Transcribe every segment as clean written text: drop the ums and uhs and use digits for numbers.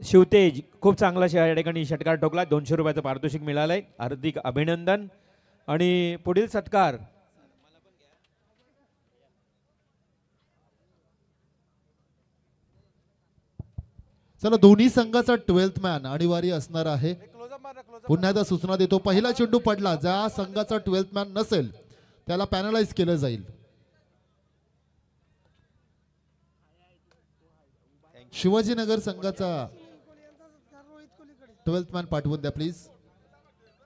शिवतेज खूप चांगला या ठिकाणी षटकार ठोकला. 200 रुपयाचं पारितोषिक मिळालंय. हार्दिक अभिनंदन. आणि पुढील सत्कार चला दोन्ही संघाचा 12th मॅन अनिवार्य असणार आहे. पुन्हा एकदा सूचना देतो, पहिला चेंडू पडला, ज्या संघाचा 12th मॅन नसेल त्याला पॅनलाइज केलं जाईल. शिवाजीनगर संघाचा 12th मॅन पाठवून द्या प्लीज.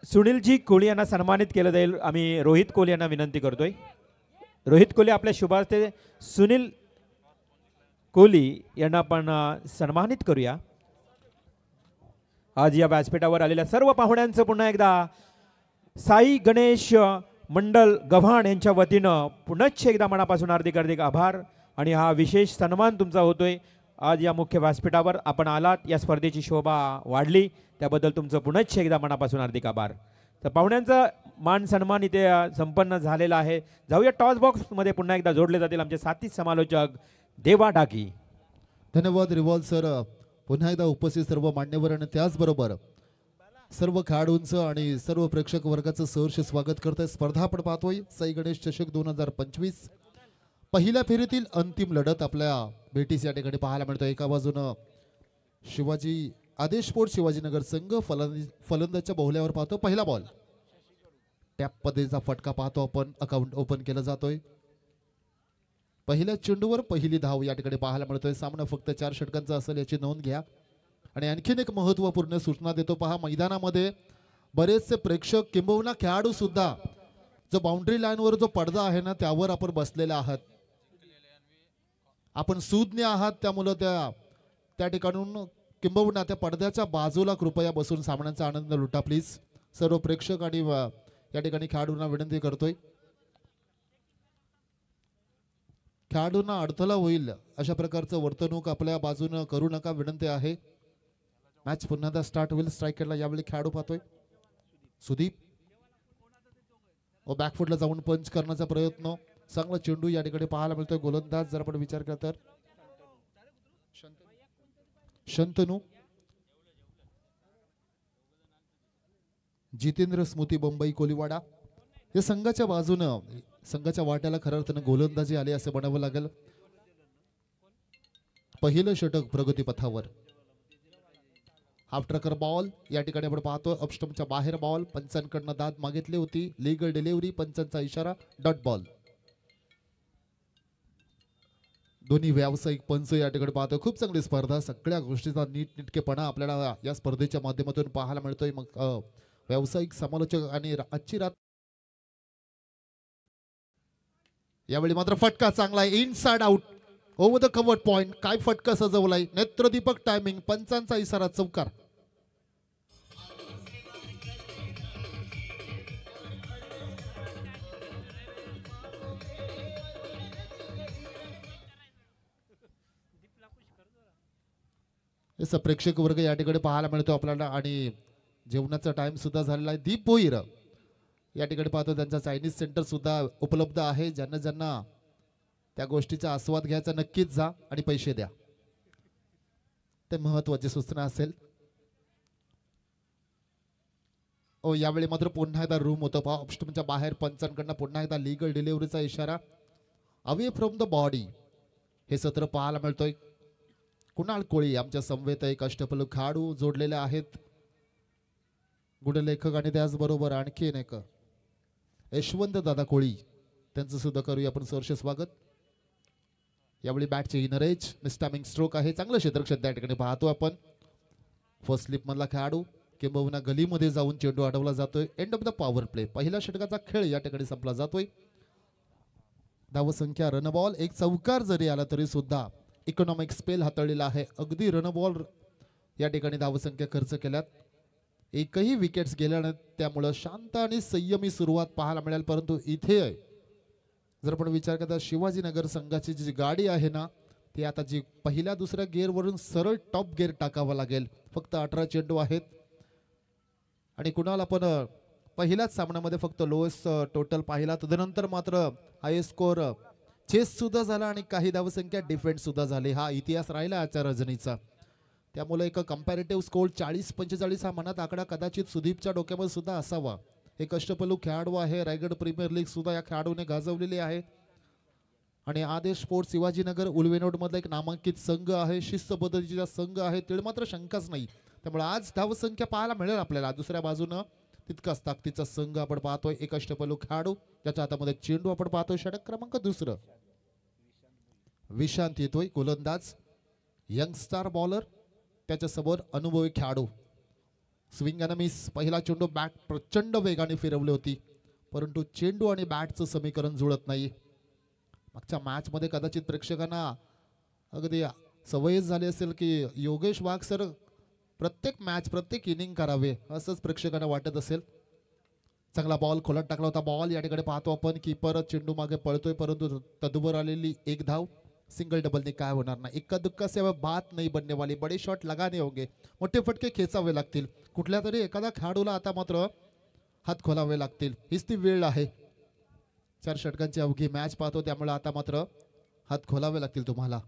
सुनीलजी कोहली यांना सन्मानित केलं जाईल. आम्ही रोहित कोहली यांना विनंती करतोय. रोहित कोहली आपल्या शुभास्ते सुनील कोहली यांना आपण सन्मानित करूया. आज या व्यासपीठावर आलेल्या सर्व पाहुण्यांचं पुन्हा एकदा साई गणेश मंडल गव्हाण यांच्या वतीनं पुनश्च एकदा मनापासून हार्दिक हार्दिक आभार. आणि हा विशेष सन्मान तुमचा होतोय. आज या मुख्य व्यासपीठावर आपण आलात, या स्पर्धेची शोभा वाढली, त्याबद्दल तुमचं पुनश्च एकदा मनापासून हार्दिक आभार. तर पाहुण्यांचा मान सन्मान इथे संपन्न झालेला आहे. जाऊया टॉस बॉक्समध्ये. पुन्हा एकदा जोडले जातील आमचे साथी समालोचक देवा डागी. धन्यवाद रिवॉल्व सर. पुन्हा एकदा उपस्थित सर्व मान्यवर आणि त्याचबरोबर सर्व खेळाडूंचं आणि सर्व प्रेक्षक वर्गाचं सहर्ष स्वागत करतोय. स्पर्धा आपण पाहतोय साई गणेश चषक 2025 पहिल्या फेरीतील अंतिम लढत आपल्या भेटीस या ठिकाणी पाहायला मिळतोय. एका बाजूनं शिवाजी आदेश स्पोर्ट शिवाजीनगर संघ फलंदाजच्या बहुल्यावर पाहतो. पहिला बॉल टॅप पद्धतीचा फटका पाहतो आपण. अकाउंट ओपन केलं जातोय. पहिल्या चेंडूवर पहिली धाव या ठिकाणी पाहायला मिळतोय. सामना फक्त 4 षटकांचा असेल याची नोंद घ्या. आणि आणखीन एक महत्त्वपूर्ण सूचना देतो पहा, मैदानामध्ये बरेचसे प्रेक्षक किंबहुना खेळाडू सुद्धा जो बाउंड्री लाईनवर जो पडदा आहे ना त्यावर आपण बसलेले आहात. आपण सुज्ञ आहात, त्यामुळे त्या ठिकाणून किंबहुना त्या पडद्याच्या बाजूला कृपया बसून सामन्याचा आनंद लुटा प्लीज. सर्व प्रेक्षक आणि या ठिकाणी खेळाडूंना विनंती करतोय, खेळाडूंना अडथळा होईल अशा प्रकारचं वर्तणूक आपल्या बाजूने करू नका, विनंती आहे. मॅच पुन्हा स्टार्ट होईल. स्ट्रायकरला यावेळी खेळाडू पाहतोय सुदीप. व बॅकफुटला जाऊन पंच करण्याचा प्रयत्न. चांगला चेंडू या ठिकाणी पाहायला मिळतोय. गोलंदाज जर आपण विचार केला तर शंतनू. जितेंद्र स्मृती मुंबई कोलीवाडा या संघाच्या बाजूनं संघाच्या वाट्याला खऱ्या अर्थानं गोलंदाजी आली असं म्हणावं लागेल. पहिलं षटक प्रगतीपथावर. हाफ ट्रकर बॉल या ठिकाणी आपण पाहतो. अपस्टंपच्या बाहेर बॉल. पंचांकडनं दाद मागितली होती. Legal delivery. पंचांचा इशारा डॉट बॉल. दोन्ही व्यावसायिक पंच या ठिकाणी पाहतो. खूप चांगली स्पर्धा. सगळ्या गोष्टीचा नीटनेटकेपणा आपल्याला या स्पर्धेच्या माध्यमातून पाहायला मिळतोय. मग व्यावसायिक समालोचक आणि आजची रात. यावेळी मात्र फटका चांगला आहे. Inside out over the covered point. काय फटका सजवलाय. नेत्रदीपक टायमिंग. पंचांचा इशारा चौकार. प्रेक्षक वर्ग या ठिकाणी पाहायला मिळतो आपल्याला. आणि जेवणाचा टाइम सुद्धा झालेला आहे. दीप भोईर या ठिकाणी पाहतो. त्यांचा चायनीज सेंटर सुद्धा उपलब्ध आहे. ज्यांना ज्यांना त्या गोष्टीचा आस्वाद घ्यायचा नक्कीच जा आणि पैसे द्या. ते महत्वाची सूचना असेल. ओ यावेळी मात्र पुन्हा एकदा रूम होतो पहा. ऑप्शनच्या बाहेर पंचांकडनं पुन्हा एकदा लीगल डिलिव्हरीचा इशारा. अवे फ्रॉम द बॉडी हे सत्र पाहायला मिळतोय. कुणाल कोळी आमच्या समवेत एक अष्टपैलू खेळाडू जोडलेले आहेत. गुणलेखक आणि त्याचबरोबर आणखीन एक यशवंत दादा कोळी, त्यांचं सुद्धा करूया आपण सहर्ष स्वागत. यावेळी बॅटचे इनर एज मिस्टॅमिंग स्ट्रोक आहे. चांगलं क्षेत्ररक्षण त्या ठिकाणी पाहतो आपण. फर्स्ट स्लिप मधला खेळाडू किंबहुना गलीमध्ये जाऊन चेंडू अडवला जातोय. End of the power play. पहिल्या षटकाचा खेळ या ठिकाणी संपला जातोय. धावसंख्या रन बॉल. एक चौकार जरी आला तरी सुद्धा इकॉनॉमिक स्पेल हाताळलेला आहे. अगदी रन बॉल या ठिकाणी धावसंख्या खर्च केल्यात. एकही विकेट्स गेल्या नाहीत. त्यामुळे शांत आणि संयमी सुरुवात पाहायला मिळेल. परंतु इथे जर आपण विचार करता शिवाजीनगर संघाची जी गाडी आहे ना ती आता जी पहिल्या दुसऱ्या गिअरवरून सरळ टॉप गिअर टाकावा लागेल. फक्त 18 चेंडू आहेत. आणि कुणाला आपण पहिल्याच सामन्यामध्ये फक्त लोएस्ट टोटल पाहिला. तदनंतर मात्र हायेस्ट स्कोर चेस सुद्धा झाला आणि काही धावसंख्या डिफेंड सुद्धा झाली. हा इतिहास राहिला आजच्या रजनीचा. त्यामुळे एक कंपॅरेटिव्ह स्कोर 40-45 हा मनात आकडा कदाचित सुदीपच्या डोक्यामध्ये सुद्धा असावा. एक अष्टपैलू खेळाडू आहे, रायगड प्रीमियर लीग सुद्धा या खेळाडूने गाजवलेली आहे आणि आदेश स्पोर्ट्स शिवाजीनगर उलवेनोड मधला एक नामांकित संघ आहे, शिस्तबद्धतेचा संघ आहे, तेवढी मात्र शंकाच नाही. त्यामुळे आज धावसंख्या पाहायला मिळेल आपल्याला. दुसऱ्या बाजूनं तितकाच ताकदीचा संघ आपण पाहतोय. एक अष्टपैलू खेळाडू त्याच्या हातामध्ये चेंडू आपण पाहतोय. षटक क्रमांक 2 विशांत येतोय गोलंदाज, यंगस्टार बॉलर, त्याच्या समोर अनुभवी खेळाडू. Swing and miss. पहिला चेंडू बॅट प्रचंड वेगाने फिरवली होती, परंतु चेंडू आणि बॅटचं समीकरण जुळत नाही. मागच्या मॅच मध्ये कदाचित प्रेक्षकांना अगदी सवयच झाली असेल की योगेश वाघ सर प्रत्येक मॅच प्रत्येक इनिंग करावे असंच प्रेक्षकांना वाटत असेल. चांगला बॉल खोलात टाकला होता. बॉल या ठिकाणी पाहतो आपण, कीपर चेंडू मागे पळतोय, परंतु तदवर आलेली एक धाव. सिंगल डबलने काय होणार नाही. इक्का दुक्का से बात नाही बनने वाली, बडे शॉट लगाने होंगे, मोठे फटके खेचावे लागतील. कुठल्या तरी एखादा खेळाडूला आता मात्र हात खोलावे लागतील. हीच ती वेळ आहे. 4 षटकांची अवघी मॅच पाहतो, त्यामुळे आता मात्र हात खोलावे लागतील तुम्हाला.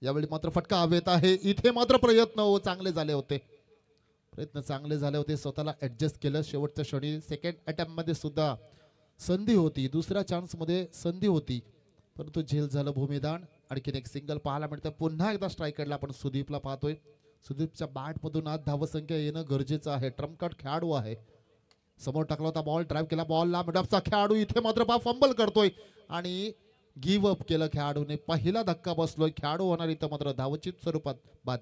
यावेळी मात्र फटका हवेत आहे. इथे मात्र प्रयत्न चांगले झाले होते, प्रयत्न चांगले झाले होते. स्वतःला ऍडजस्ट केलं शेवटच्या क्षणी. सेकंड अटेम्प्ट मध्ये सुद्धा संधी होती, दुसऱ्या चान्स मध्ये संधी होती, परंतु झेल झालं भूमिदान. आणखीन एक सिंगल पाहायला मिळतं. पुन्हा एकदा स्ट्रायकरला आपण सुदीपला पाहतोय. सुदीपच्या बॅटमधून आज धावसंख्या येणं गरजेचं आहे. ट्रम्प कार्ड खेळाडू आहे. समोर टाकला होता बॉल, ड्राईव्ह केला बॉलला, मिडऑफचा खेळाडू इथे मात्र फंबल करतोय आणि गिव्ह अप केलं खेळाडूने. पहिला धक्का बसलोय. खेळाडू होणार इथं मात्र धावचित स्वरूपात बाद.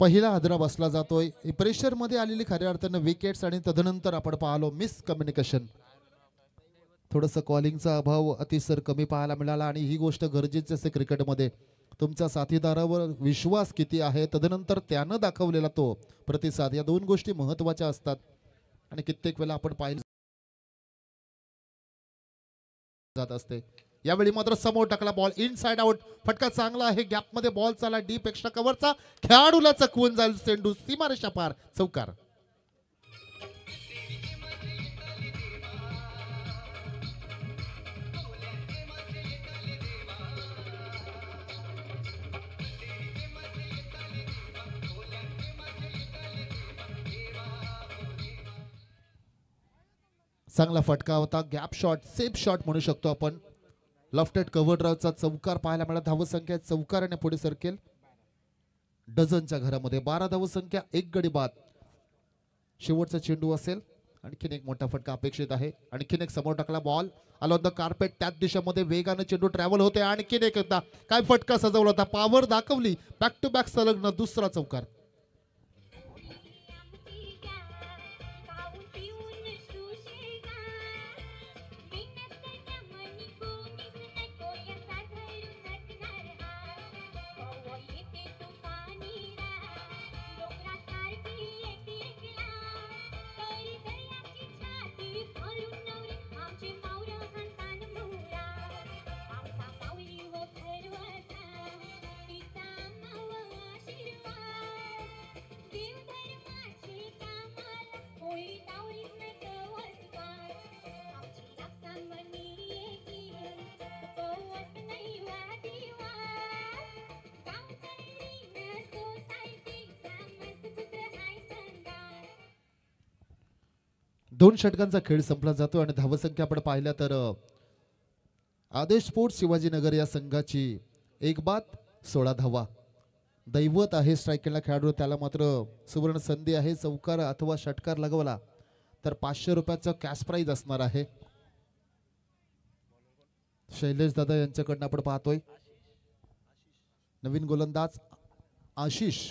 पहिला हादरा बसला जातोय. प्रेशर मध्ये आलेली खऱ्या अर्थानं विकेट्स आणि तदनंतर आपण पाहलो मिस कम्युनिकेशन. थोडंसं कॉलिंगचा अभाव अतिसर कमी पाहायला मिळाला आणि ही गोष्ट गरजेची असते क्रिकेटमध्ये. तुमच्या साथीदारावर विश्वास किती आहे, तदनंतर त्यानं दाखवलेला तो प्रतिसाद, या 2 गोष्टी महत्त्वाच्या असतात. आणि कित्येक वेळा आपण पाहिलं जात असते. यावेळी मात्र समोर टाकला बॉल, इनसाइड आउट. फटका चांगला आहे. गॅप मध्ये बॉल चाला, डीप एक्स्ट्रा कव्हरचा, खेळाडूला चकवून जाईल चेंडू सीमारेषा पार, चौकार. चांगला फटका होता. गॅप शॉट, सेफ शॉट म्हणू शकतो आपण. लेफ्टेड कव्हर ड्राईव्हचा चौकार पाहायला मिळाला. धावसंख्या चौकाराने पुढे सरकेल. डझनच्या घरामध्ये 12 धावसंख्या, 1 गडी बाद. शेवटचा चेंडू असेल. आणखीन एक मोठा फटका अपेक्षित आहे. आणखीन एक समोर टाकला बॉल, आला द कार्पेट, त्याच दिशेमध्ये वेगानं चेंडू ट्रॅव्हल होते. आणखीन एकदा काय फटका सजवला होता, पॉवर दाखवली. बॅक टू बॅक संलग्न दुसरा चौकार. दोन षटकांचा खेळ संपला जातो आणि धावसंख्या आपण पाहिल्या तर आदेश स्पोर्ट्स शिवाजीनगर या संघाची 1 बाद 16 धावा. दैवत आहे स्ट्रायकरला खेळाडू, त्याला मात्र सुवर्ण संधी आहे. चौकार अथवा षटकार लगवला तर 500 रुपयाचं कॅश प्राइज असणार आहे. शैलेश दादा यांच्याकडनं आपण पाहतोय. नवीन गोलंदाज आशिष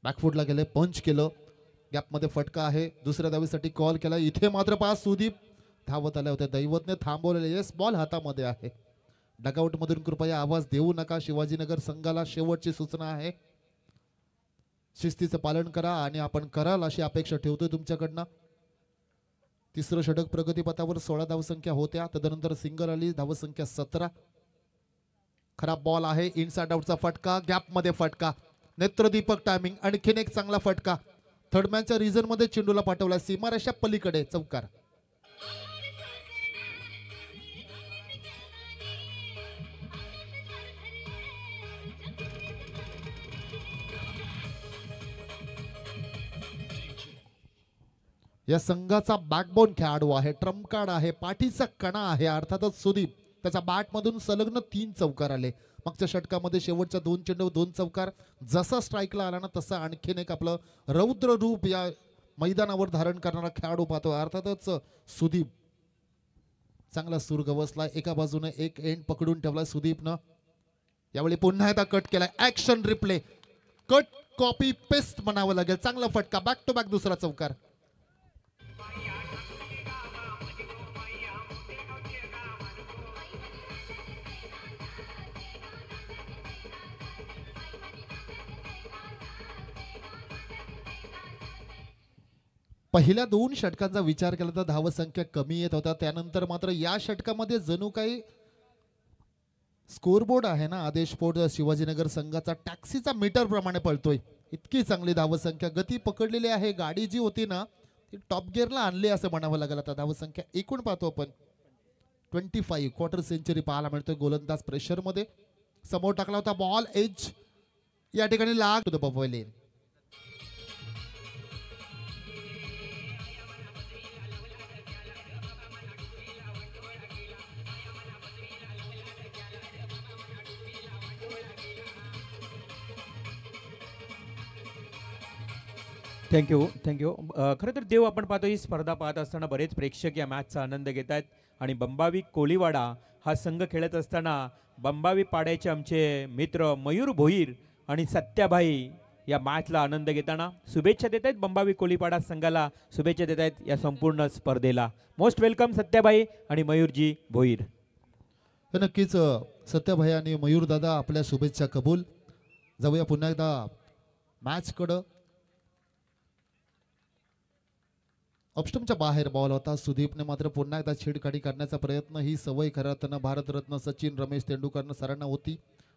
बॅकफुटला गेले, पंच केलं. गॅप मध्ये फटका आहे. दुसऱ्या धावेसाठी कॉल केला. इथे मात्र पास सुदीप धावत आले होते. दैवतने थांबवलेले. येस, बॉल हातामध्ये आहे. डगआउट मधून कृपया आवाज देऊ नका. शिवाजीनगर संघाला शेवटची सूचना आहे. शिस्तीचं पालन करा आणि आपण कराल अशी अपेक्षा ठेवतोय तुमच्याकडनं. तिसरं षटक प्रगतीपथावर 16 धावसंख्या होत्या. तदनंतर सिंगल आली, धावसंख्या 17. खराब बॉल आहे, इनसाइड आउटचा फटका, गॅप मध्ये फटका, नेत्रदीपक टायमिंग, आणखीन एक चांगला फटका. थर्डमॅनच्या रिझन मध्ये चेंडूला पाठवला सीमारेषा पलीकडे, चौकार. या संघाचा बॅकबोन खेळाडू आहे, ट्रम्प कार्ड आहे, पाठीचा कणा आहे अर्थातच सुदीप. त्याच्या बॅटमधून सलग्न 3 चौकार आले. मागच्या षटकामध्ये शेवटच्या 2 चेंडू 2 चौकार. जसा स्ट्राईकला आला ना तसा आणखीन एक आपलं रौद्र रूप या मैदानावर धारण करणारा खेळाडू पाहतो अर्थातच सुदीप. चांगला सूर गवसला, एका बाजूने एक एंड पकडून ठेवला सुदीपनं. यावेळी पुन्हा एकदा कट केलाय, action replay, cut copy paste म्हणावं लागेल. चांगला फटका, बॅक टू बॅक दुसरा चौकार. पहिल्या 2 षटकांचा विचार केला तर धावसंख्या कमी येत होता. त्यानंतर मात्र या षटकामध्ये जणू काही स्कोरबोर्ड आहे ना, आदेश बोर्ड शिवाजीनगर संघाचा टॅक्सीचा मीटर प्रमाणे पळतोय. इतकी चांगली धावसंख्या, गती पकडलेली आहे. गाडी जी होती ना ती टॉप गिअरला आणली असं म्हणावं लागेल. आता धावसंख्या एकूण पाहतो आपण 25, क्वार्टर सेंचुरी पाहायला मिळतोय. गोलंदाज प्रेशर मध्ये समोर टाकला होता बॉल, एज या ठिकाणी लाग to the buffet lane. Thank you. खरं तर देव, आपण पाहतो ही स्पर्धा पाहत असताना बरेच प्रेक्षक या मॅचचा आनंद घेत आहेत. आणि बंबावी कोळीवाडा हा संघ खेळत असताना बंबावी पाड्याचे आमचे मित्र मयूर भोईर आणि सत्याभाई या मॅचला आनंद घेताना शुभेच्छा देत आहेत. बंबावी कोळीवाडा संघाला शुभेच्छा देत आहेत या संपूर्ण स्पर्धेला. मोस्ट वेलकम सत्याभाई आणि मयूरजी भोईर. नक्कीच सत्याभाई आणि मयूर दादा, आपल्या शुभेच्छा कबूल. जाऊया पुन्हा एकदा मॅच कडं. ऑप्स्टमच्या बाहेर बॉल होता. सुदीपने मात्र पुन्हा एकदा छेडछाडी करण्याचा प्रयत्न. ही सवय खरं तर भारतरत्न सचिन रमेश तेंडुलकर सरांना होती.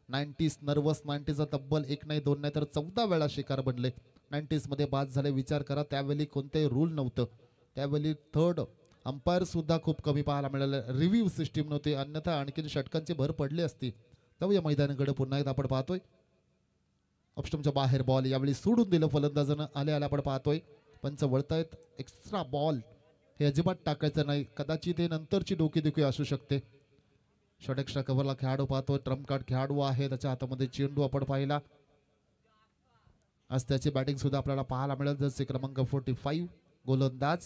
90s नर्वस 90चा तब्बल 1 नाही 2 नाही तर 14 वेळा शिकार बनले. 90s मध्ये बाद झाले. विचार करा, त्यावेळी कोणतेही रूल नव्हतं. त्यावेळी थर्ड अंपायर सुद्धा खूप कमी पाहायला मिळाले. रिव्ह्यू सिस्टीम नव्हती, अन्यथा आणखीन षटकांची भर पडली असती. जाऊया मैदानाकडे पुन्हा एकदा आपण पाहतोय. ऑप्स्टमच्या बाहेर बॉल यावेळी सोडून दिलं फलंदाजानं. आले आपण पाहतोय पंच वळतायत. एक्स्ट्रा बॉल हे अजिबात टाकायचं नाही, कदाचित हे नंतरची डोकेदुखी असू शकते. शॉर्ट एक्स्ट्रा कव्हरला खेळाडू पाहतोय, ट्रम्प कार्ड खेळाडू आहे. त्याच्या हातामध्ये चेंडू आपण पाहिला. आज त्याची बॅटिंग सुद्धा आपल्याला पाहायला मिळेल. जसे क्रमांक 45 गोलंदाज.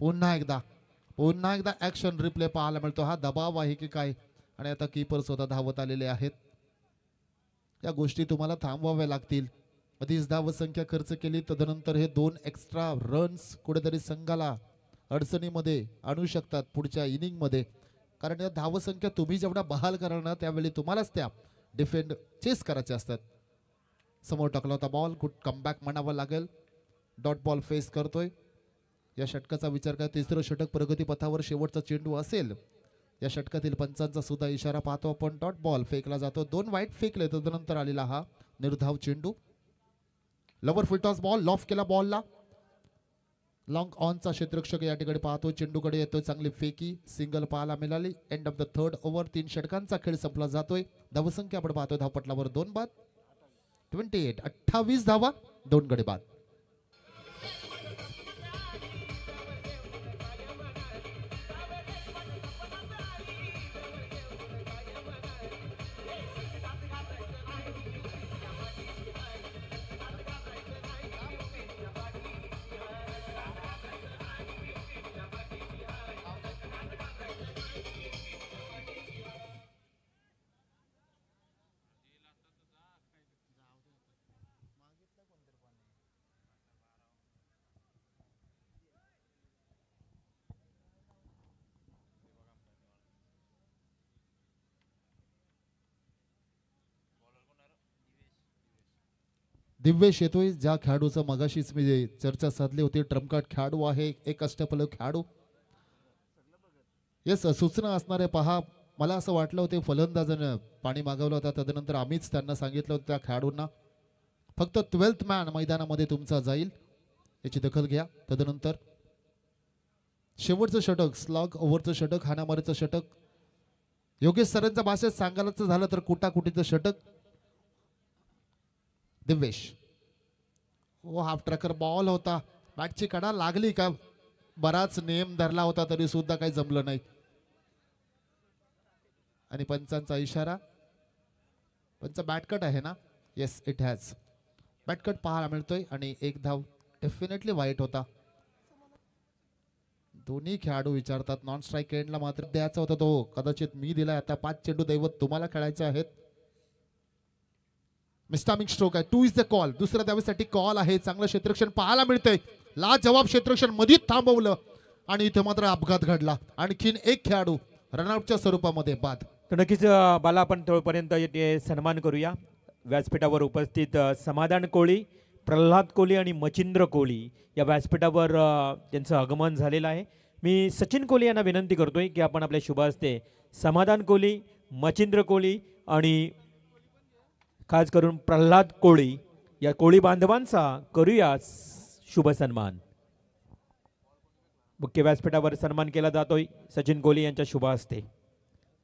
पुन्हा एकदा ऍक्शन रिप्ले पाहायला मिळतो. हा दबाव आहे की काय? आणि आता कीपर स्वतः धावत आलेले आहेत. या गोष्टी तुम्हाला थांबवाव्या लागतील. आधीच धावसंख्या खर्च केली, तदनंतर हे 2 एक्स्ट्रा रन्स कुठेतरी संघाला अडचणीमध्ये आणू शकतात पुढच्या इनिंग मध्ये. कारण या धावसंख्या तुम्ही जेवढा बहाल कराल ना त्यावेळी तुम्हालाच त्या डिफेंड चेस करायचे असतात. समोर टाकला होता बॉल, गुड कमबॅक म्हणावं लागेल. डॉट बॉल फेस करतोय. या षटकाचा विचार करा, तिसरं षटक प्रगतीपथावर शेवटचा चेंडू असेल. या षटकातील पंचांचा सुद्धा इशारा पाहतो आपण. डॉट बॉल फेकला जातो. 2 वाईट फेकले, तदनंतर आलेला हा निर्धाव चेंडू. लवर फुलटॉस बॉल, लॉफ केला बॉलला. लॉंग ऑनचा क्षेत्ररक्षक या ठिकाणी पाहतो, चेंडूकडे येतोय. चांगली फेकी, सिंगल पाहायला मिळाली. End of the third over. 3 षटकांचा खेळ संपला जातोय. धावसंख्या आपण पाहतोय धावपटलावर 2 बाद. 28 धावा, 2 गडी बाद. दिव्येश येतोय, ज्या खेळाडूचं मगाशीच मी चर्चा साधली होती. ट्रम्प कार्ड खेळाडू आहे, एक अष्टपैलू खेळाडू. येस, सूचना असणार आहे. पहा, मला असं वाटलं होतं फलंदाजानं पाणी मागवलं होतं, तदनंतर आम्हीच त्यांना सांगितलं होतं त्या खेळाडूंना फक्त 12th मॅन मैदानामध्ये तुमचा जाईल, याची दखल घ्या. तदनंतर शेवटचं षटक, स्लॉग ओव्हरचं षटक, हाणामारीचं षटक, योगेश सरांच्या भाषेत सांगायचं झालं तर कुटाकुटीचं षटक. दिव्येश, ओ हाफ ट्रॅकर बॉल होता, बॅटची कडा लागली का? बराच नेम धरला होता तरी सुद्धा काही जमलं नाही. आणि पंचांचा इशारा, पंच बॅटकट आहे ना? येस, इट हॅज बॅटकट पाहायला मिळतोय. आणि एक धाव डेफिनेटली वाईट होता. दोन्ही खेळाडू विचारतात, नॉन स्ट्राईक एंडला मात्र द्यायचा होता तो, कदाचित मी दिलाय. आता 5 चेंडू दैवत तुम्हाला खेळायचे आहेत. मिस्टामिंग स्ट्रोक आहे, 2 इज द कॉल. दुसऱ्या धावेसाठी कॉल आहे. चांगलं क्षेत्ररक्षण पाहायला मिळतंय. लाजवाब क्षेत्ररक्षण मधीच थांबवलं आणि इथे मात्र अपघात घडला. आणखीन एक खेळाडू रनआउटच्या स्वरूपामध्ये बाद. तर नक्कीच बाला आपण तोपर्यंत येथे सन्मान करूया. व्यासपीठावर उपस्थित समाधान कोळी, प्रल्हाद कोळी आणि मचिंद्र कोळी या व्यासपीठावर त्यांचं आगमन झालेलं आहे. मी सचिन कोळी यांना विनंती करतोय की आपण आपल्या शुभ हस्ते समाधान कोळी, मचिंद्र कोळी आणि खास करून प्रल्हाद कोळी या कोळी बांधवांचा करूया शुभ सन्मान. मुख्य व्यासपीठावर सन्मान केला जातोय सचिन कोळी यांच्या शुभ हस्ते.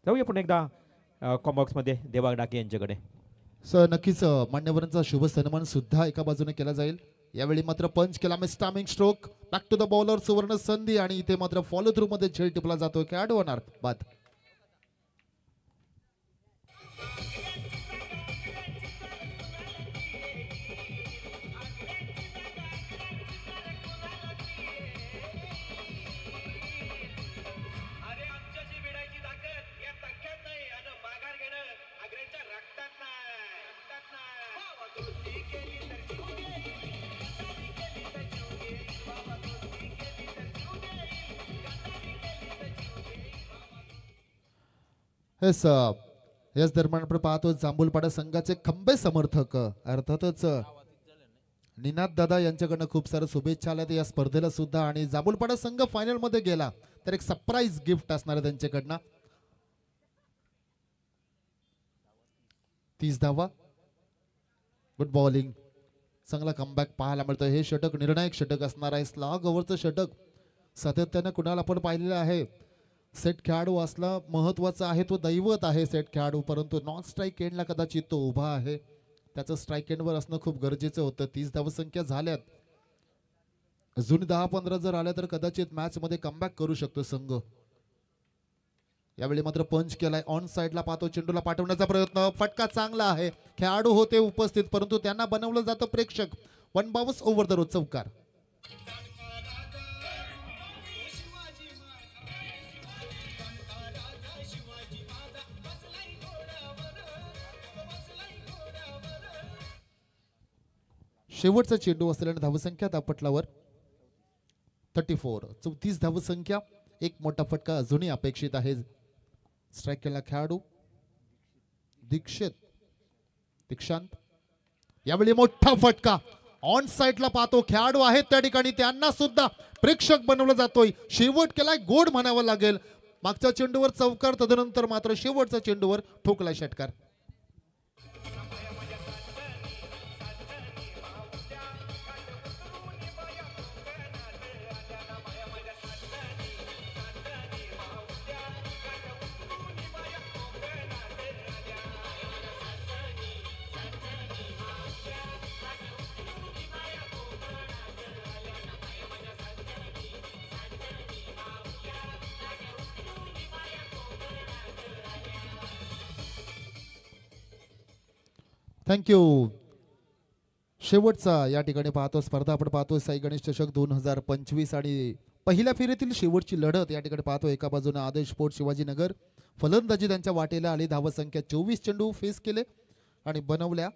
जाऊया पुन्हा एकदा कॉम्बॉक्समध्ये देवा डाके यांच्याकडे. सर, नक्कीच मान्यवरांचा शुभ सन्मान सुद्धा एका बाजूने केला जाईल. यावेळी मात्र पंच केला mistiming stroke, back to the bowler, सुवर्ण संधी. आणि इथे मात्र फॉलो थ्रू मध्ये झेल टिपला जातोय. खेळाडू होणार बाद. येस, याच दरम्यान आपण पाहतो जांभूलपाडा संघाचे खंबे समर्थक अर्थातच निनाद दादा यांच्याकडनं खूप साऱ्या शुभेच्छा आल्या या स्पर्धेला सुद्धा. आणि जांभूलपाडा संघ फायनल मध्ये गेला तर एक सरप्राईज गिफ्ट असणार आहे त्यांच्याकडनं. 30 धावा, गुड बॉलिंग, चांगला कमबॅक पाहायला मिळतं. हे षटक निर्णायक षटक असणार आहे. स्लॉग ओव्हरचं षटक सातत्यानं कुणाला आपण पाहिलेलं आहे. सेट खेळाडू असला महत्वाचा आहे, तो दैवत आहे सेट खेळाडू. परंतु नॉन स्ट्राईक एंडला कदाचित तो उभा आहे, त्याचं स्ट्राईक एंडवर असणं खूप गरजेचं होतं. 30 धावसंख्या झाल्यात, अजून 10-15 जर आल्या तर कदाचित मॅच मध्ये कमबॅक करू शकतो संघ. यावेळी मात्र पंच केलाय. ऑन साइडला पाहतो, चेंडूला पाठवण्याचा प्रयत्न, फटका चांगला आहे. खेळाडू होते उपस्थित परंतु त्यांना बनवलं जातं प्रेक्षक. 1 बाउन्स ओव्हर द रोड, चौकार. शेवटचा चेंडू असलेल्या धावसंख्या धावपटलावर 34, 34 धावसंख्या. एक मोठा फटका अजूनही अपेक्षित आहे. स्ट्राईक केला खेळाडू दीक्षांत. यावेळी मोठा फटका, ऑन साइडला पाहतो, खेळाडू आहेत त्या ठिकाणी, त्यांना सुद्धा प्रेक्षक बनवलं जातोय. शेवट केलाय गोड म्हणावं लागेल. मागच्या चेंडूवर चौकार, तदनंतर मात्र शेवटच्या चेंडूवर ठोकलाय षटकार. थँक्यू. शेवटचा या ठिकाणी पाहतो स्पर्धा आपण पाहतो साई गणेश चषक 2025 आणि पहिल्या फेरीतील शेवटची लढत या ठिकाणी पाहतो. एका बाजूने आदेश स्पोर्ट शिवाजीनगर, फलंदाजी त्यांच्या वाटेला आली. धावसंख्या 24 चेंडू फेस केले आणि बनवल्या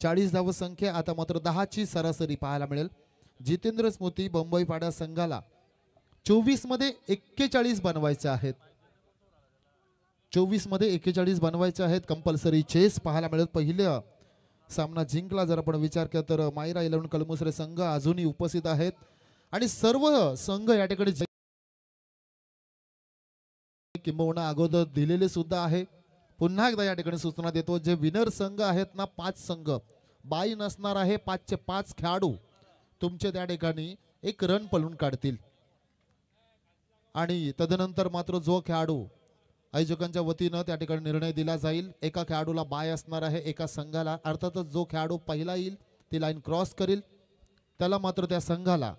40 धावसंख्या. आता मात्र 10ची सरासरी पाहायला मिळेल. जितेंद्र स्मृती बंबईपाडा संघाला 24 मध्ये 41 बनवायचे आहेत. 24 मध्ये 41 बनवायचे आहेत. कंपल्सरी चेस पाहायला मिळेल. पहिल्या सामना जिंकला. जर आपण विचार केला तर मायरा 11 कलमुसरे संघ अजूनही उपस्थित आहेत आणि सर्व संघ या ठिकाणी किंबहुना अगोदर दिलेले सुद्धा आहे. पुन्हा एकदा या ठिकाणी सूचना देतो, जे विनर संघ आहेत ना 5 संघ बाई नसणार आहे. 5चे 5 खेळाडू तुमचे त्या ठिकाणी एक रन पळून काढतील आणि तदनंतर मात्र जो खेळाडू आयोजकांच्या वतीनं त्या ठिकाणी निर्णय दिला जाईल. एका खेळाडूला बाय असणार आहे एका संघाला. अर्थातच जो खेळाडू पहिला येईल ती लाईन क्रॉस करेल त्याला मात्र त्या संघाला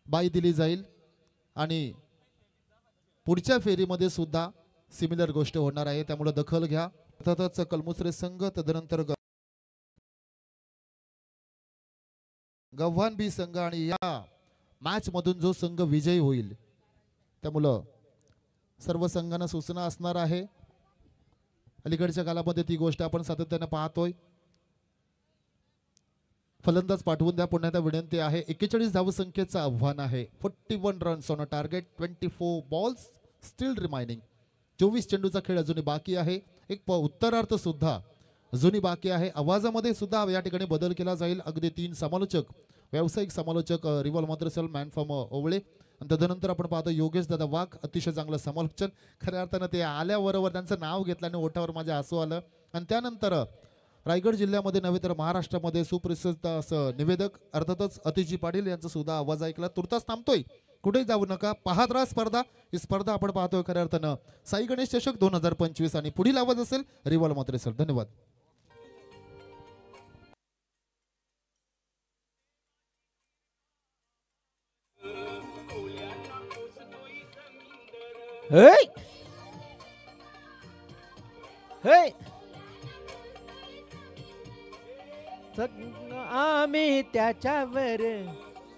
बाय दिली जाईल आणि पुढच्या फेरीमध्ये सुद्धा सिमिलर गोष्ट होणार आहे. त्यामुळे दखल घ्या. अर्थातच कलमुसरे संघ तदनंतर गव्हाण बी संघ आणि या मॅच मधून जो संघ विजयी होईल त्यामुळं सर्व संघांना सूचना असणार आहे. अलीकडच्या कालामध्ये ती गोष्ट आपण सातत्याने पाहतोय. फलंदाज पाठवून द्या. पुन्हा एकदा विनंती आहे. 41 धावसंख्येचं आव्हान आहे. 41 runs on a target. 24 balls steel remaining. 24 चेंडूचा खेळ अजूनही बाकी आहे. एक उत्तरार्ध सुद्धा अजूनही बाकी आहे. आवाजामध्ये सुद्धा या ठिकाणी बदल केला जाईल. अगदी 3 समालोचक व्यावसायिक समालोचक रिव्हॉल्व मात्र सेल मॅन फ्रॉम ओवळे आणि तदनंतर आपण पाहतो योगेश दादा वाघ अतिशय चांगलं समालोचन. खऱ्या अर्थानं ते आल्याबरोबर त्यांचं नाव घेतल्याने ओठावर माझ्या हसू आलं. आणि त्यानंतर रायगड जिल्ह्यामध्ये नव्हे तर महाराष्ट्रामध्ये सुप्रसिद्ध असं निवेदक अर्थातच अतिजी पाटील यांचा सुद्धा आवाज ऐकला. तुर्तास थांबतोय. कुठेही जाऊ नका. पाहत राहा स्पर्धा. ही स्पर्धा आपण पाहतोय खऱ्या अर्थानं साई गणेश चषक 2025 आणि पुढील आवाज असेल रिव्हॉल्व मात्र सेल. धन्यवाद. हे हे आम्ही त्याच्यावर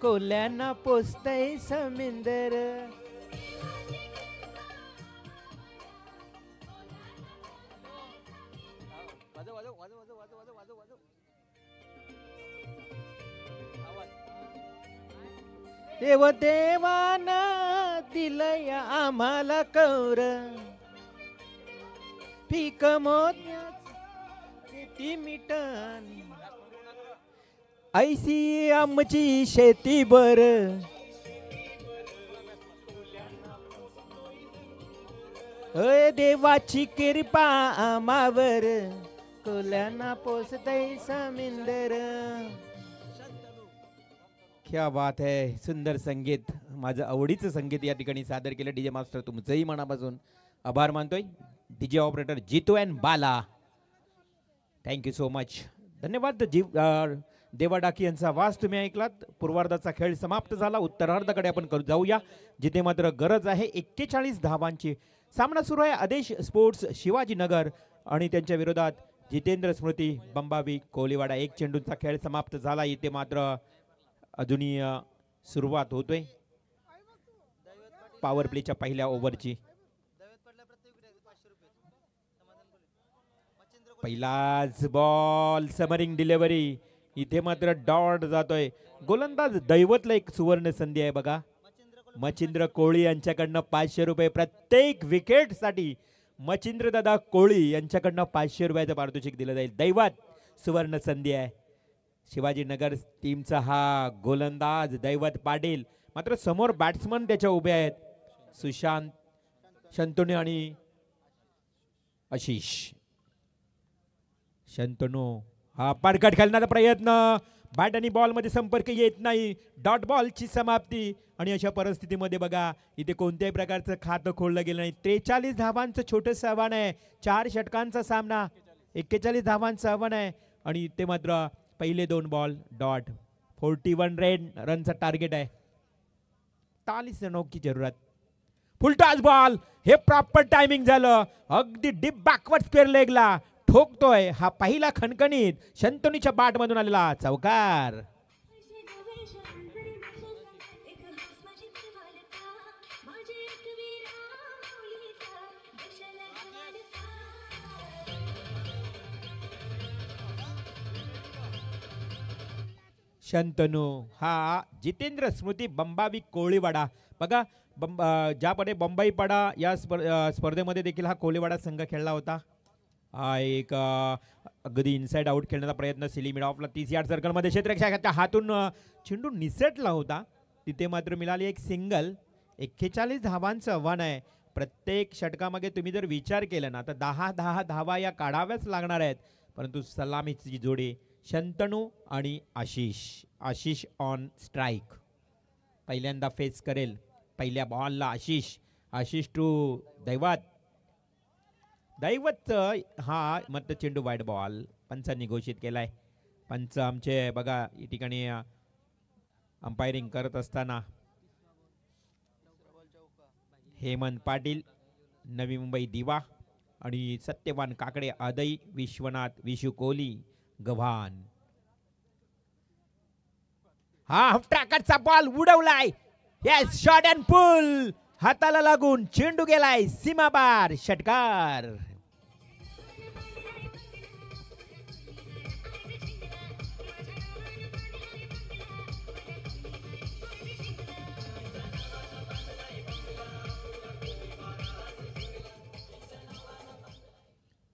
कोल्यांना पोचतय समिंदर. देव देवाना दिलय आम्हाला कौर पीक मोत्याची मिटन ऐसी आमची शेती बर. अय देवाची कृपा आम्हावर कोल्यांना पोचतय समिंदर. क्या बात है. सुंदर संगीत. माझं आवडीचं संगीत या ठिकाणी सादर केलं. डीजे मास्टर तुमचंही मनापासून आभार मानतोय. DJ operator Jitu and Bala thank you so much. धन्यवाद. देवा डाकी यांचा आवाज तुम्ही ऐकलात. पूर्वार्धाचा खेळ समाप्त झाला. उत्तरार्धाकडे आपण जाऊया जिथे मात्र गरज आहे 41 धावांची. सामना सुरू आहे आदेश स्पोर्ट्स शिवाजीनगर आणि त्यांच्या विरोधात जितेंद्र स्मृती बंबावी कोलीवाडा. 1 चेंडूंचा खेळ समाप्त झाला. इथे मात्र अजूनही सुरुवात होतोय पॉवर प्लेच्या पहिल्या ओव्हरची. पहिलाच बॉल समरिंग डिलिव्हरी. इथे मात्र डॉट जातोय. गोलंदाज दैवतला एक सुवर्ण संधी आहे बघा. मच्छिंद्र कोळी यांच्याकडनं 500 रुपये प्रत्येक विकेट साठी. मच्छिंद्र दादा कोळी यांच्याकडनं 500 रुपयाचं पारितोषिक दिलं जाईल. दैवत सुवर्ण संधी आहे. शिवाजीनगर टीमचा हा गोलंदाज दैवत पाटील. मात्र समोर बॅट्समन त्याच्या उभे आहेत सुशांत शंतनू आणि आशिष. शंतनू हा पारकट खेळण्याचा प्रयत्न. बॅट आणि बॉल मध्ये संपर्क येत नाही. डॉट बॉलची समाप्ती. आणि अशा परिस्थितीमध्ये बघा इथे कोणत्याही प्रकारचं खातं खोललं गेलं नाही. 43 धावांचं छोटंसं आव्हान आहे. 4 षटकांचा सामना. 41 धावांचं आव्हान आहे आणि इथे मात्र पहिले 2 बॉल डॉट. 41 रनचा टार्गेट आहे. 40 रनों की जरूरत. फुल टॉस बॉल. हे प्रॉपर टायमिंग झालं. अगदी डीप बॅकवर्ड स्क्वेअर लेगला ठोकतोय. हा पहिला खणखणीत शंतनूच्या बॅट मधून आलेला चौकार. शंतनू हा जितेंद्र स्मृती बंबावी कोळीवाडा. बघा ज्यापणे बंबईपाडा या स्पर्धेमध्ये देखील हा कोळीवाडा संघ खेळला होता. हा एक अगदी इनसाइड आउट खेळण्याचा प्रयत्न सिली मिड ऑफला 30 यार्ड सर्कलमध्ये क्षेत्ररक्षकाच्या हातून चेंडू निसटला होता. तिथे मात्र मिळाली एक सिंगल. 41 धावांचं आव्हान आहे. प्रत्येक षटकामागे तुम्ही जर विचार केला ना तर 10-10 धावा या काढाव्याच लागणार आहेत. परंतु सलामीची जोडी शंतनू आणि आशिष ऑन स्ट्राईक पहिल्यांदा फेस करेल. पहिल्या बॉलला आशिष टू दैवत हा मत चेंडू वाईड बॉल पंचांनी घोषित केलाय. पंच आमचे बघा या ठिकाणी अंपायरिंग करत असताना हेमंत पाटील, नवी मुंबई दिवा आणि सत्यवान काकडे आदई, विश्वनाथ विशू कोहली गव्हाण. हा हफ्टाकडचा बॉल उडवलाय. येस शॉट अँड पुल हाताला लागून चेंडू गेलाय सीमाबार. षटकार.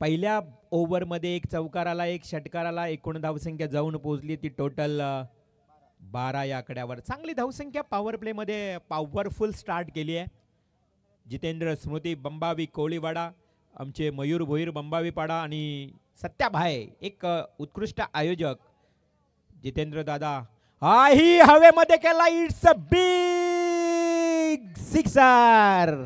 पहिल्या ओव्हरमध्ये एक चौकाराला एक षटकाराला एकूण धावसंख्या जाऊन पोहोचली ती टोटल 12 या आकड्यावर. चांगली धावसंख्या पॉवर प्लेमध्ये पॉवरफुल स्टार्ट केली आहे. जितेंद्र स्मृती बंबावी कोळीवाडा, आमचे मयूर भोईर बंबावीपाडा आणि सत्याभाई एक उत्कृष्ट आयोजक जितेंद्र दादा. ही हवेमध्ये केला. It's a big sixer.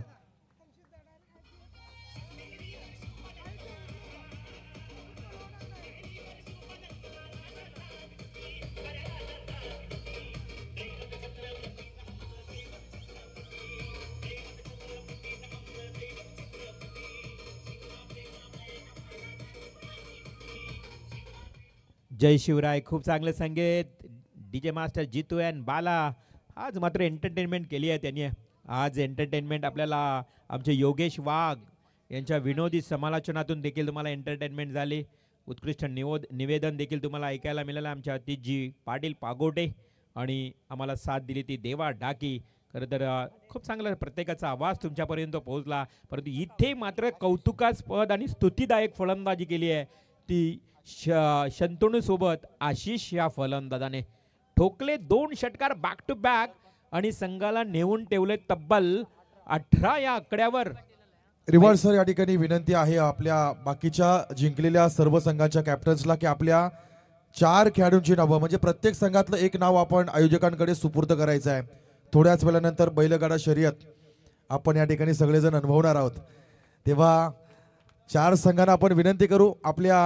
जय शिवराय. खूप चांगलं संगीत. DJ master Jitu and Bala आज मात्र एंटरटेनमेंट केली आहे त्यांनी. आज एंटरटेनमेंट आपल्याला आमचे योगेश वाघ यांच्या विनोदी समालोचनातून देखील तुम्हाला एंटरटेनमेंट झाली. उत्कृष्ट निवेदन देखील तुम्हाला ऐकायला मिळालं आमच्या अतिथजी पाटील पागोटे आणि आम्हाला साथ दिली ती देवा डाकी. खरं तर खूप चांगलं प्रत्येकाचा आवाज तुमच्यापर्यंत पोहोचला. परंतु इथे मात्र कौतुकास्पद आणि स्तुतीदायक फलंदाजी केली आहे ती शंतनू सोबत आशिष या फलंदाजाने. ठोकले 2 षटकार बॅक टू बॅक आणि संघाला नेऊन ठेवले तब्बल 18 या आकड्यावर. रिवार्ड सर या ठिकाणी विनंती आहे आपल्या बाकीच्या जिंकलेल्या सर्व संघाच्या कॅप्टन्सला की आपल्या 4 खेळाडूंची नावं म्हणजे प्रत्येक संघातलं एक नाव आपण आयोजकांकडे सुपूर्द करायचं आहे. थोड्याच वेळानंतर बैलगाडा शर्यत आपण या ठिकाणी सगळेजण अनुभवणार आहोत. तेव्हा 4 संघांना आपण विनंती करू आपल्या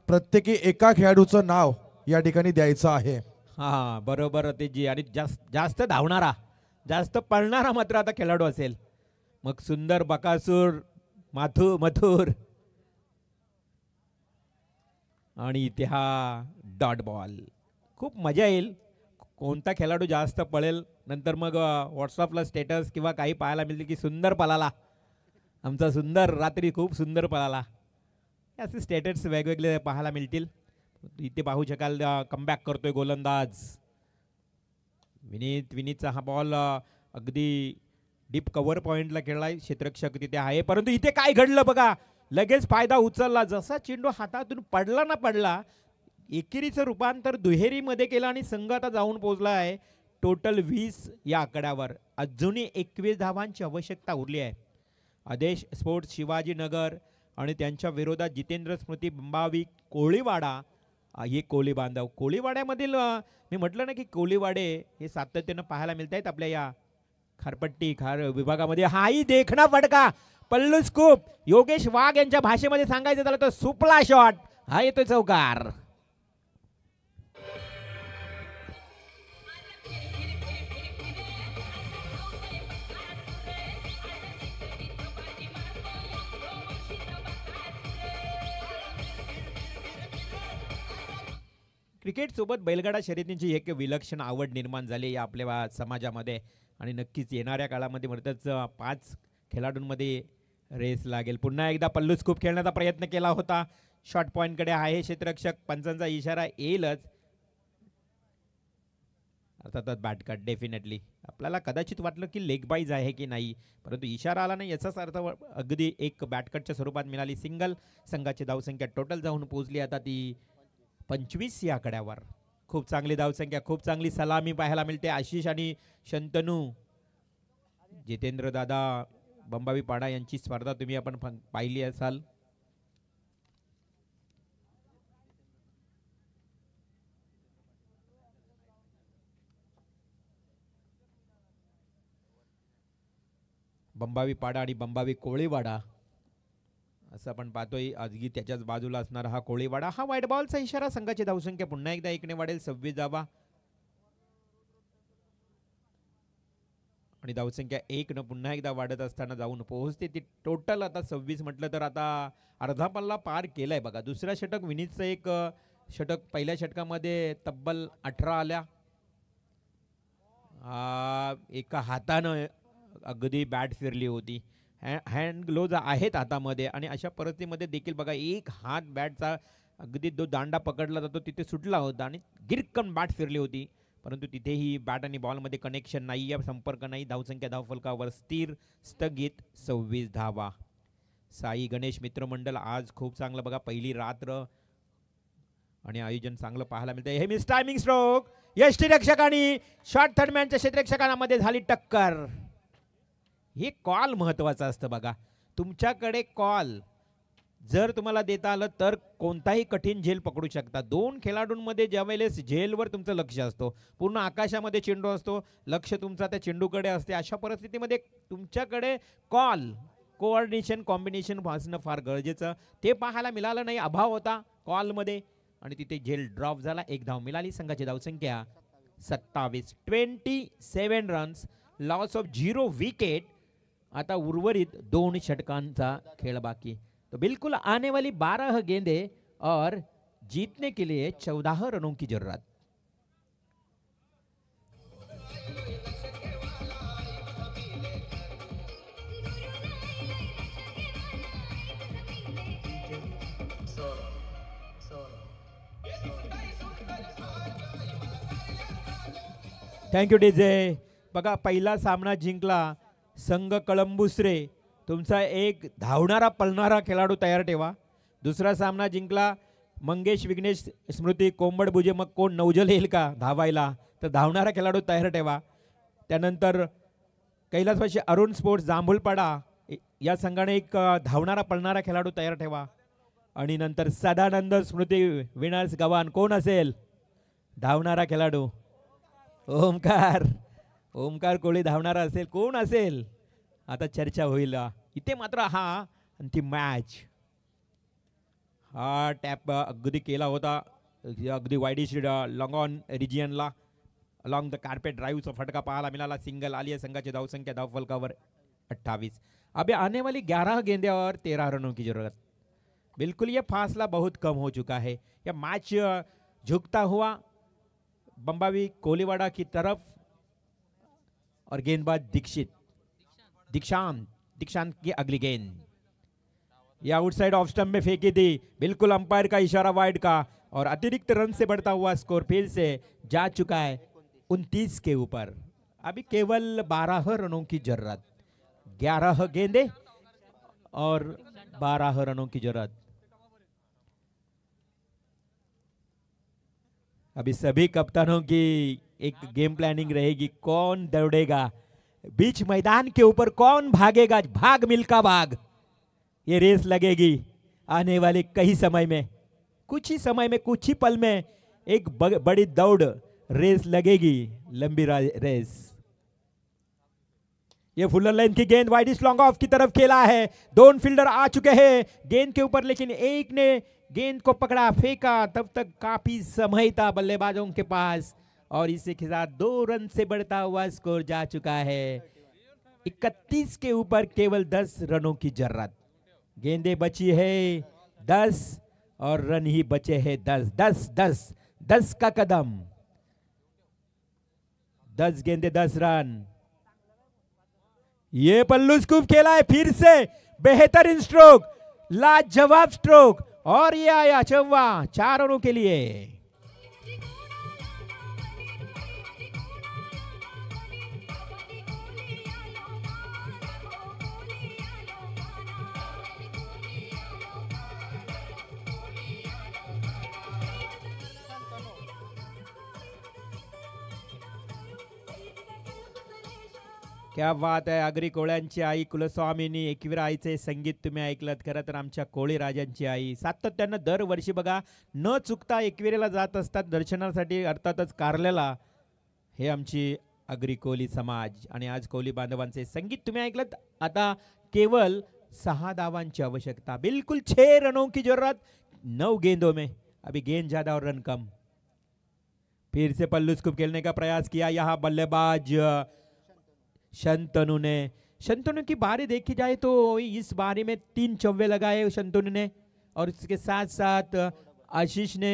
प्रत्येकी एका खेळाडूचं नाव या ठिकाणी द्यायचं आहे. हा बरोबर तेजी. आणि जास्त धावणारा जास्त पळणारा मात्र आता खेळाडू असेल. मग सुंदर, बकासूर, मथुर आणि इथे हा डॉट बॉल. खूप मजा येईल. कोणता खेळाडू जास्त पळेल नंतर मग व्हॉट्सअपला स्टेटस किंवा काही पाहायला मिळते की सुंदर पळाला, आमचा सुंदर रात्री खूप सुंदर पळाला. असे स्टेटस वेगवेगळे पाहायला मिळतील. इथे पाहू शकाल कमबॅक करतोय गोलंदाज विनीतचा हा बॉल अगदी डीप कव्हर पॉइंटला खेळलाय. क्षेत्ररक्षक तिथे आहे परंतु इथे काय घडलं बघा. लगेच फायदा उचलला. जसा चेंडू हातातून पडला एकेरीचं रूपांतर दुहेरीमध्ये केलं आणि संघ आता जाऊन पोहोचला आहे टोटल 20 या आकड्यावर. अजूनही 21 धावांची आवश्यकता उरली आहे. आदेश स्पोर्ट्स शिवाजीनगर आणि त्यांच्या विरोधात जितेंद्र स्मृती बंबावी कोळीवाडा हे कोळी बांधव. कोळीवाड्यामधील मी म्हटलं ना की कोळीवाडे हे सातत्यानं पाहायला मिळत आहेत आपल्या या खार विभागामध्ये. हाही देखणा फटका पल्लू स्कूप. योगेश वाघ यांच्या भाषेमध्ये सांगायचं झालं तर सुपला शॉट. हा येतोय चौकार. क्रिकेट सोबत बैलगाडा शर्यतींची एक विलक्षण आवड निर्माण झाली या आपल्या समाजामध्ये आणि नक्कीच येणाऱ्या काळामध्ये म्हणतच 5 खेळाडूंमध्ये रेस लागेल. पुन्हा एकदा पल्लू स्कूप खेळण्याचा प्रयत्न केला होता. शॉर्ट पॉइंटकडे आहे क्षेत्ररक्षक. पंचांचा इशारा येईलच. अर्थातच बॅट कट डेफिनेटली. आपल्याला कदाचित वाटलं की लेग बाईज आहे की नाही, परंतु इशारा आला नाही याचाच अर्थ अगदी एक बॅट कटच्या स्वरूपात मिळाली सिंगल. संघाची धावसंख्या टोटल जाऊन पोहोचली आता ती 25 या आकड्यावर. खूप चांगली धावसंख्या, खूप चांगली सलामी पाहायला मिळते. आशिष आणि शंतनू, जितेंद्र दादा बंबावी पाडा यांची स्पर्धा तुम्ही आपण पाहिली असाल. बंबावी पाडा आणि बंबावी कोळीवाडा असं आपण पाहतोय. अगदी त्याच्याच बाजूला असणारा हा कोळीवाडा. हा व्हाईट बॉलचा इशारा. संघाची धावसंख्या पुन्हा एकदा 1 ने वाढेल, 26 धावा. आणि धावसंख्या 1 न पुन्हा एकदा वाढत असताना जाऊन पोहोचते ती टोटल आता 26. म्हटलं तर आता अर्धा पल्ला पार केलाय बघा. दुसऱ्या षटक विनीतचं एक षटक, पहिल्या षटकामध्ये तब्बल 18 आल्या. एका हातानं अगदी बॅट फिरली होती. हँड ग्लोव्ज आहेत हातामध्ये आणि अशा परिस्थितीमध्ये देखील बघा एक हात बॅटचा अगदी जो दांडा पकडला जातो तिथे सुटला होता आणि गिरकन बॅट फिरली होती, परंतु तिथेही बॅट आणि बॉलमध्ये कनेक्शन नाही आहे, संपर्क नाही. धावसंख्या धावफलकावर स्थिर, स्थगित 26 धावा. साई गणेश मित्रमंडळ आज खूप चांगलं बघा. पहिली रात्र आणि आयोजन चांगलं पाहायला मिळते. हे मिस टायमिंग स्ट्रोक. यष्टीरक्षक आणि शॉर्ट थर्डमॅनच्या क्षेत्ररक्षकांमध्ये झाली टक्कर. हे कॉल महत्वाचं असतं बघा. तुमच्याकडे कॉल जर तुम्हाला देता आलं तर कोणताही कठीण झेल पकडू शकता. 2 खेळाडूंमध्ये ज्या वेळेस झेलवर तुमचं लक्ष असतो, पूर्ण आकाशामध्ये चेंडू असतो, लक्ष तुमचा त्या चेंडूकडे असते, अशा परिस्थितीमध्ये तुमच्याकडे कॉल, कोऑर्डिनेशन, कॉम्बिनेशन असणं फार गरजेचं. ते पाहायला मिळालं नाही, अभाव होता कॉलमध्ये आणि तिथे झेल ड्रॉप झाला. 1 धाव मिळाली. संघाची धावसंख्या 27. 27 रन्स, लॉस ऑफ 0 विकेट. आता उर्वरित 2 षटकांचा खेळ बाकी. तो बिल्कुल आने वाली 12 गेंदें और जीतने के लिए 14 रनों की जरूरत. Thank you DJ. बघा पहिला सामना जिंकला संघ कळंबुसरे. तुमचा एक धावणारा पळणारा खेळाडू तयार ठेवा. दुसरा सामना जिंकला मंगेश विघ्नेश स्मृती कोंबडभुजे. मग कोण नवजल येईल का धावायला, तर धावणारा खेळाडू तयार ठेवा. त्यानंतर कैलासवासी अरुण स्पोर्ट्स जांभूलपाडा या संघाने एक धावणारा पळणारा खेळाडू तयार ठेवा. आणि नंतर सदानंद स्मृती विनर्स गव्हाण कोण असेल धावणारा खेळाडू? ओमकार कोळी धावणारा असेल, कोण असेल आता चर्चा होईल. इथे मात्र हा अंतिम मॅच. हा टॅप अगदी केला होता अगदी वाईडिश लॉंग ऑन रिजियनला अलॉंग द कार्पेट ड्राईव्हचा फटका पाहायला मिळाला. सिंगल आली आहे. संघाची धावसंख्या धावफलकावर 28. अभी आने वाली 11 गेंदें और 13 रनों की जरूरत. बिल्कुल ये फासला बहुत कम हो चुका है. यह मैच झुकता हुआ बंबावी कोलीवाड़ा की तरफ और गेंदबाज दीक्षांत की अगली गेंद या आउटसाइड ऑफ स्टंप में फेंकी थी. बिल्कुल अंपायर का इशारा वाइड का और अतिरिक्त रन से बढ़ता हुआ स्कोर फिर से जा चुका है 29 के ऊपर. अभी केवल 12 रनों की जरूरत. 11 गेंदें और 12 रनों की जरूरत. अभी सभी कप्तानों की एक गेम प्लानिंग रहेगी. कौन दौड़ेगा बीच मैदान के ऊपर, कौन भागेगा, भाग मिल्खा भाग. ये रेस लगेगी आने वाले कई समय में, कुछ ही समय में, कुछ ही पल में एक बड़ी दौड़ रेस लगेगी, लंबी रेस. ये फुलर लाइन की गेंद वाइडिश लॉन्ग ऑफ की तरफ खेला है. 2 फील्डर आ चुके हैं गेंद के ऊपर, लेकिन एक ने गेंद को पकड़ा, फेंका. तब तक काफी समय था बल्लेबाजों के पास और इसी के साथ 2 रन से बढ़ता हुआ स्कोर जा चुका है 31 के ऊपर. केवल 10 रनों की जरूरत. गेंदें बची है 10 और रन ही बचे हैं 10. 10 का कदम. 10 गेंदें 10 रन. ये पल्लू स्कूप खेला है फिर से. बेहतरीन स्ट्रोक, लाजवाब स्ट्रोक और ये आया 4 रनों के लिए. क्या बात आहे. आगरी कोळ्यांची आई कुलस्वामिनी एकविरा आईचे संगीत तुम्ही ऐकलत. खरं तर आमच्या कोळी राजांची आई सातत्यानं दरवर्षी बघा न चुकता एकविरेला जात असतात दर्शनासाठी, अर्थातच कारल्याला. हे आमची आगरी कोली समाज आणि आज कोली बांधवांचे संगीत तुम्ही ऐकलत. आता केवळ 6 धावांची आवश्यकता. बिल्कुल 6 रनों की जरूरत 9 गेंदों में. अभी गेंद ज्यादा और रन कम. फिर से पल्लू स्कूप खेलने का प्रयास किया. यहाँ बल्लेबाज शंतनु की बारी देखी जाए तो इस बारी में 3 चौवे लगाए शंतनु ने और इसके साथ साथ आशीष ने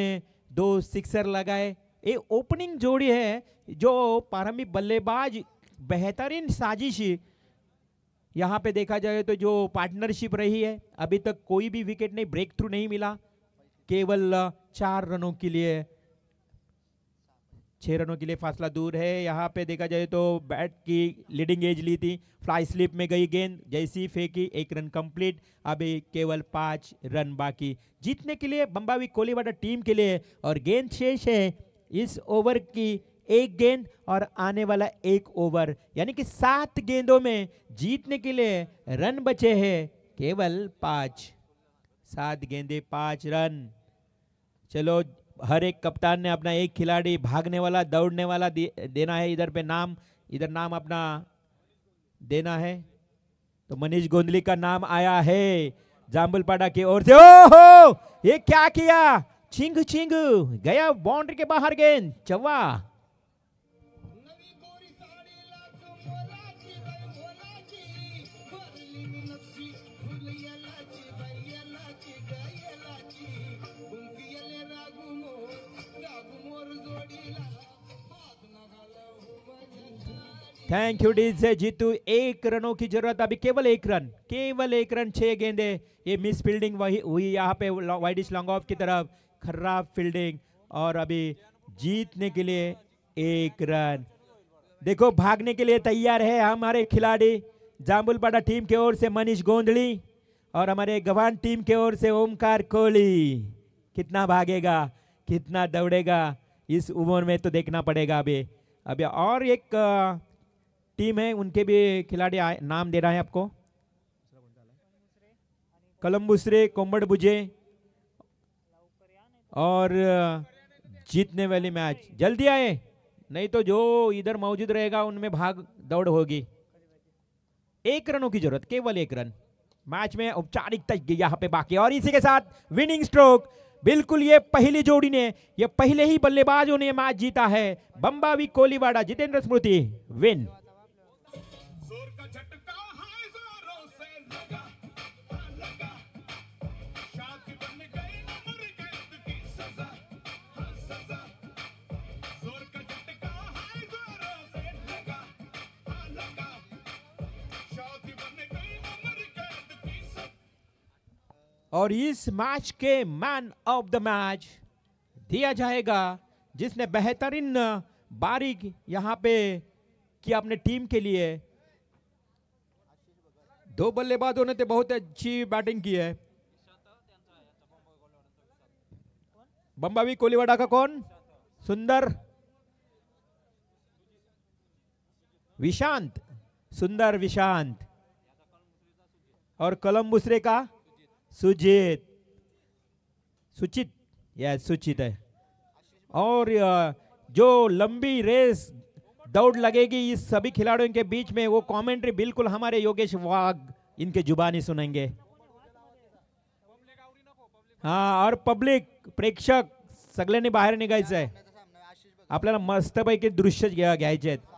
2 सिक्सर लगाए. ये ओपनिंग जोड़ी है जो प्रारंभिक बल्लेबाज बेहतरीन साजिश यहाँ पे देखा जाए तो जो पार्टनरशिप रही है. अभी तक कोई भी विकेट नहीं, ब्रेक थ्रू नहीं मिला. केवल 4 रनों के लिए 6 रनों के लिए फासला दूर है. यहाँ पे देखा जाए तो बैट की लीडिंग एज ली थी. फ्लाई स्लिप में गई गेंद, जैसी फेंकी 1 रन कंप्लीट. अभी केवल 5 रन बाकी जीतने के लिए बंबावी कोलीवाड़ा टीम के लिए. और गेंद शेष है इस ओवर की 1 गेंद और आने वाला 1 ओवर, यानी कि 7 गेंदों में जीतने के लिए रन बचे हैं केवल 5. 7 गेंदे 5 रन. चलो, हर एक कप्तान ने अपना एक खिलाड़ी भागने वाला दौड़ने वाला देना है. इधर पे नाम, इधर नाम अपना देना है. तो मनीष गोंदली का नाम आया है जाम्बुलपाड़ा की ओर से. ओहो, ये क्या किया. छिंग छिंग गया बाउंड्री के बाहर गेंद. चौवा. Thank you DJ Jitu. 1 रनों की जरूरत. अभी केवल 1 रन, केवल 1 रन. 6 गेंदे. ये मिस फील्डिंग वही हुई यहाँ पे वाइडिश लॉन्ग ऑफ की तरफ. खराब फील्डिंग. और अभी जीतने के लिए 1 रन. देखो, भागने के लिए तैयार है हमारे खिलाड़ी. जाम्बुलपाड़ा टीम की ओर से मनीष गोंदली और हमारे गवान टीम की ओर से ओमकार कोहली. कितना भागेगा, कितना दौड़ेगा इस उम्र में तो देखना पड़ेगा. अभी और एक टीम है, उनके भी खिलाड़ी नाम दे रहा है आपको. कलम्बुसरे, कोम्बड़बुजे और जीतने वाली मैच. जल्दी आए, नहीं तो जो इधर मौजूद रहेगा उनमें भाग दौड़ होगी. 1 रनों की जरूरत, केवल 1 रन. मैच में औपचारिकता यहाँ पे बाकी. और इसी के साथ विनिंग स्ट्रोक. बिल्कुल, ये पहली जोड़ी ने, ये पहले ही बल्लेबाजों ने मैच जीता है. बंबावी कोलीवाड़ा जितेंद्र स्मृति विन. और इस मैच के मैन ऑफ द मैच दिया जाएगा जिसने बेहतरीन बारी यहां पे किया अपने टीम के लिए. 2 बल्लेबाजों ने तो बहुत अच्छी बैटिंग की है. बंबावी कोलीवाड़ा का कौन? सुंदर विशांत. सुंदर विशांत. और कलम्बुसरे का सुचित यस सुचित है. और जो लंबी रेस दौड़ लगेगी इस सभी खिलाड़ियों के बीच में, वो कमेंट्री बिल्कुल हमारे योगेश वाघ इनके जुबानी सुनेंगे. हाँ, और पब्लिक प्रेक्षक सगळ्यांनी बाहेर निघायचं आहे. आपल्याला मस्तपैकी दृश्य घ्यायचे आहेत.